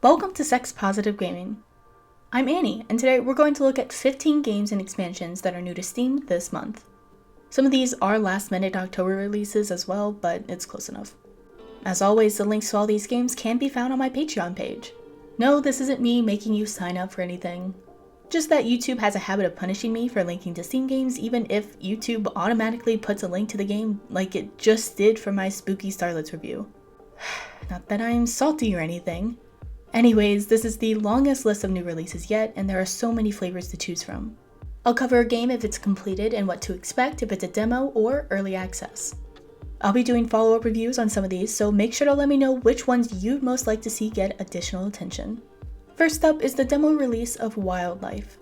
Welcome to Sex Positive Gaming. I'm Annie, and today we're going to look at 15 games and expansions that are new to Steam this month. Some of these are last-minute October releases as well, but it's close enough. As always, the links to all these games can be found on my Patreon page. No, this isn't me making you sign up for anything. Just that YouTube has a habit of punishing me for linking to Steam games even if YouTube automatically puts a link to the game like it just did for my Spooky Starlets review. Not that I'm salty or anything. Anyways, this is the longest list of new releases yet, and there are so many flavors to choose from. I'll cover a game if it's completed and what to expect if it's a demo or early access. I'll be doing follow-up reviews on some of these, so make sure to let me know which ones you'd most like to see get additional attention. First up is the demo release of Wildlife.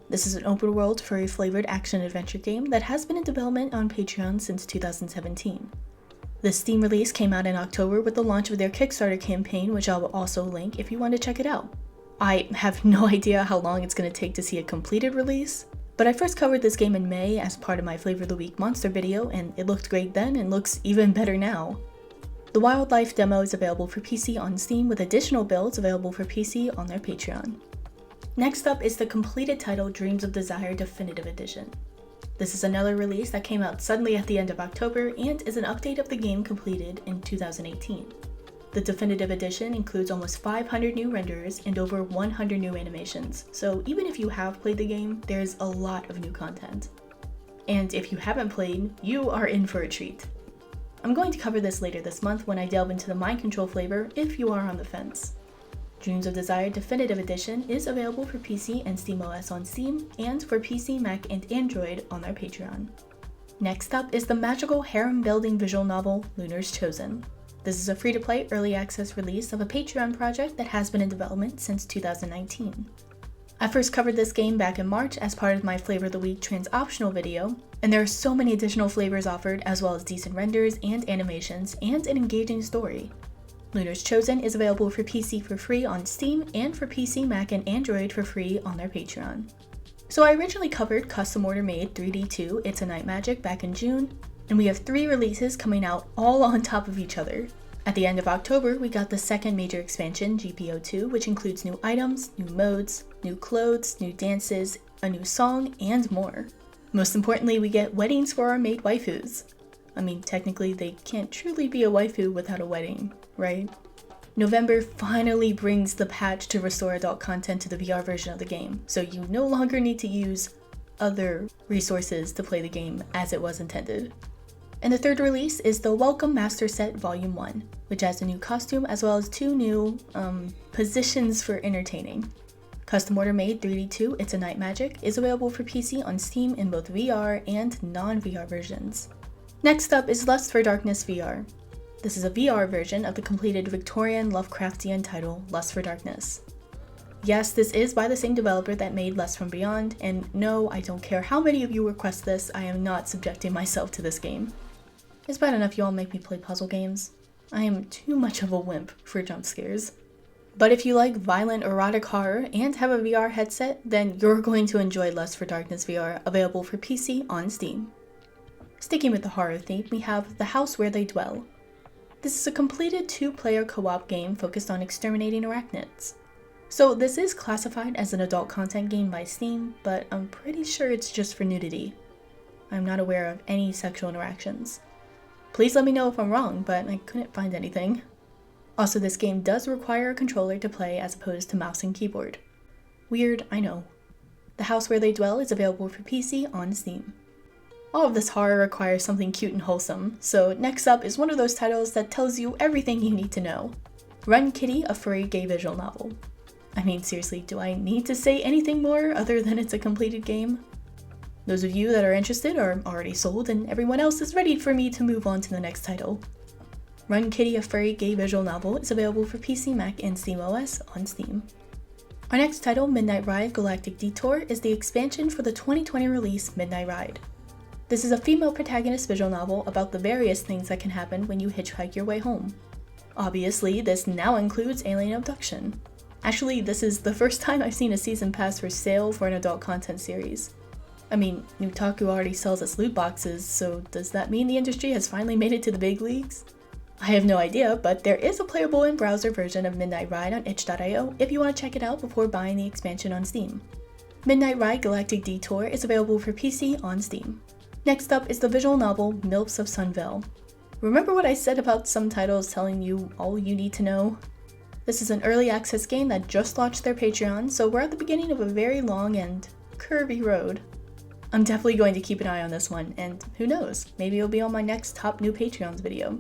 This is an open-world, furry-flavored action-adventure game that has been in development on Patreon since 2017. The Steam release came out in October with the launch of their Kickstarter campaign, which I will also link if you want to check it out. I have no idea how long it's going to take to see a completed release, but I first covered this game in May as part of my Flavor of the Week monster video, and it looked great then and looks even better now. The Wildlife demo is available for PC on Steam with additional builds available for PC on their Patreon. Next up is the completed title Dreams of Desire Definitive Edition. This is another release that came out suddenly at the end of October and is an update of the game completed in 2018. The Definitive Edition includes almost 500 new renderers and over 100 new animations, so even if you have played the game, there's a lot of new content. And if you haven't played, you are in for a treat. I'm going to cover this later this month when I delve into the mind control flavor if you are on the fence. Dreams of Desire Definitive Edition is available for PC and SteamOS on Steam, and for PC, Mac, and Android on their Patreon. Next up is the magical harem-building visual novel, Lunar's Chosen. This is a free-to-play early access release of a Patreon project that has been in development since 2019. I first covered this game back in March as part of my Flavor of the Week trans-optional video, and there are so many additional flavors offered as well as decent renders and animations and an engaging story. Lunar's Chosen is available for PC for free on Steam and for PC, Mac, and Android for free on their Patreon. So I originally covered custom order made 3D2 It's a Night Magic back in June, and we have 3 releases coming out all on top of each other. At the end of October, we got the second major expansion, GPO2, which includes new items, new modes, new clothes, new dances, a new song, and more. Most importantly, we get weddings for our maid waifus. I mean, technically, they can't truly be a waifu without a wedding, right? November finally brings the patch to restore adult content to the VR version of the game, so you no longer need to use other resources to play the game as it was intended. And the third release is the Welcome Master Set Volume 1, which has a new costume as well as 2 new positions for entertaining. Custom order made 3D2 It's a Night Magic is available for PC on Steam in both VR and non-VR versions. Next up is Lust for Darkness VR. This is a VR version of the completed Victorian Lovecraftian title Lust for Darkness. Yes, this is by the same developer that made Lust from Beyond, and no, I don't care how many of you request this, I am not subjecting myself to this game. It's bad enough you all make me play puzzle games. I am too much of a wimp for jump scares. But if you like violent erotic horror and have a VR headset, then you're going to enjoy Lust for Darkness VR, available for PC on Steam. Sticking with the horror theme, we have The House Where They Dwell. This is a completed 2-player co-op game focused on exterminating arachnids. So this is classified as an adult content game by Steam, but I'm pretty sure it's just for nudity. I'm not aware of any sexual interactions. Please let me know if I'm wrong, but I couldn't find anything. Also, this game does require a controller to play as opposed to mouse and keyboard. Weird, I know. The House Where They Dwell is available for PC on Steam. All of this horror requires something cute and wholesome, so next up is one of those titles that tells you everything you need to know. Run Kitty, a furry gay visual novel. I mean, seriously, do I need to say anything more other than it's a completed game? Those of you that are interested are already sold, and everyone else is ready for me to move on to the next title. Run Kitty, a furry gay visual novel is available for PC, Mac, and SteamOS on Steam. Our next title, Midnight Ride Galactic Detour, is the expansion for the 2020 release Midnight Ride. This is a female protagonist visual novel about the various things that can happen when you hitchhike your way home. Obviously, this now includes alien abduction. Actually, this is the first time I've seen a season pass for sale for an adult content series. I mean, Nutaku already sells its loot boxes, so does that mean the industry has finally made it to the big leagues? I have no idea, but there is a playable in-browser version of Midnight Ride on itch.io if you want to check it out before buying the expansion on Steam. Midnight Ride Galactic Detour is available for PC on Steam. Next up is the visual novel MPS of Sunville. Remember what I said about some titles telling you all you need to know? This is an early access game that just launched their Patreon, so we're at the beginning of a very long and curvy road. I'm definitely going to keep an eye on this one, and who knows, maybe it'll be on my next top new Patreons video.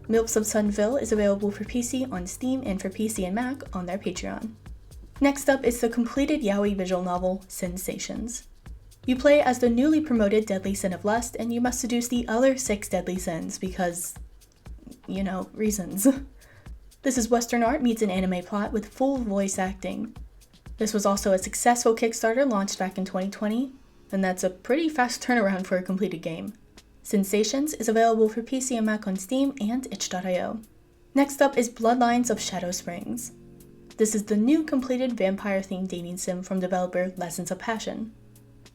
MPS of Sunville is available for PC on Steam and for PC and Mac on their Patreon. Next up is the completed yaoi visual novel, Sensations. You play as the newly promoted deadly sin of lust, and you must seduce the other 6 deadly sins because, reasons. This is Western art meets an anime plot with full voice acting. This was also a successful Kickstarter launched back in 2020, and that's a pretty fast turnaround for a completed game. Sensations is available for PC and Mac on Steam and itch.io. Next up is Bloodlines of Shadow Springs. This is the new completed vampire-themed dating sim from developer Lessons of Passion.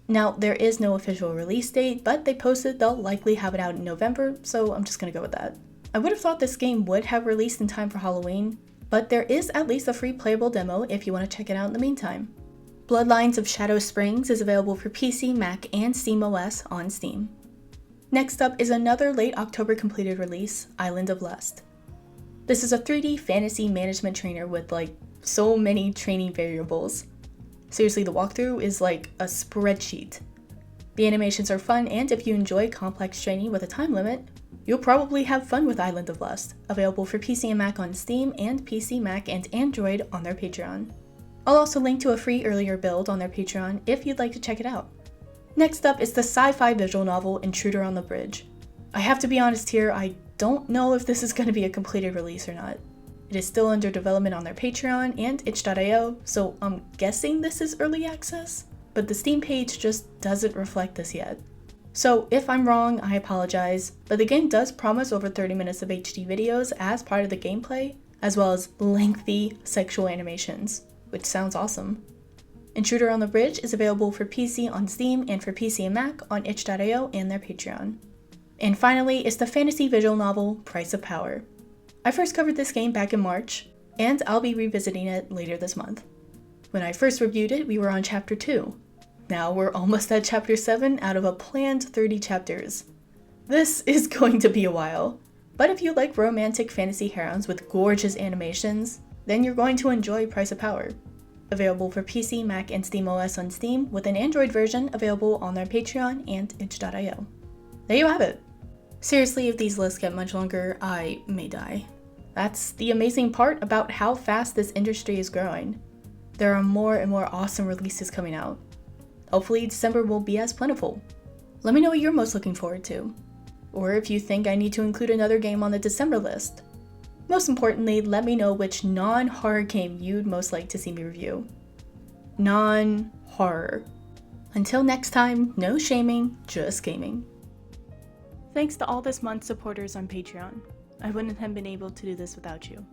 Now, there is no official release date, but they posted they'll likely have it out in November, so I'm just gonna go with that. I would have thought this game would have released in time for Halloween, but there is at least a free playable demo if you want to check it out in the meantime. Bloodlines of Shadow Springs is available for PC, Mac, and SteamOS on Steam. Next up is another late October completed release, Island of Lust. This is a 3D fantasy management trainer with so many training variables. Seriously, the walkthrough is like a spreadsheet. The animations are fun, and if you enjoy complex training with a time limit, you'll probably have fun with Island of Lust, available for PC and Mac on Steam and PC, Mac, and Android on their Patreon. I'll also link to a free earlier build on their Patreon if you'd like to check it out. Next up is the sci-fi visual novel Intruder on the Bridge. I have to be honest here, I don't know if this is going to be a completed release or not. It is still under development on their Patreon and itch.io, so I'm guessing this is early access, but the Steam page just doesn't reflect this yet. So if I'm wrong, I apologize, but the game does promise over 30 minutes of HD videos as part of the gameplay, as well as lengthy sexual animations, which sounds awesome. Intruder on the Bridge is available for PC on Steam and for PC and Mac on itch.io and their Patreon. And finally is the fantasy visual novel Price of Power. I first covered this game back in March, and I'll be revisiting it later this month. When I first reviewed it, we were on Chapter 2. Now we're almost at Chapter 7 out of a planned 30 chapters. This is going to be a while, but if you like romantic fantasy heroines with gorgeous animations, then you're going to enjoy Price of Power. Available for PC, Mac, and SteamOS on Steam, with an Android version available on their Patreon and itch.io. There you have it. Seriously, if these lists get much longer, I may die. That's the amazing part about how fast this industry is growing. There are more and more awesome releases coming out. Hopefully December will be as plentiful. Let me know what you're most looking forward to, or if you think I need to include another game on the December list. Most importantly, let me know which non-horror game you'd most like to see me review. Non-horror. Until next time, no shaming, just gaming. Thanks to all this month's supporters on Patreon. I wouldn't have been able to do this without you.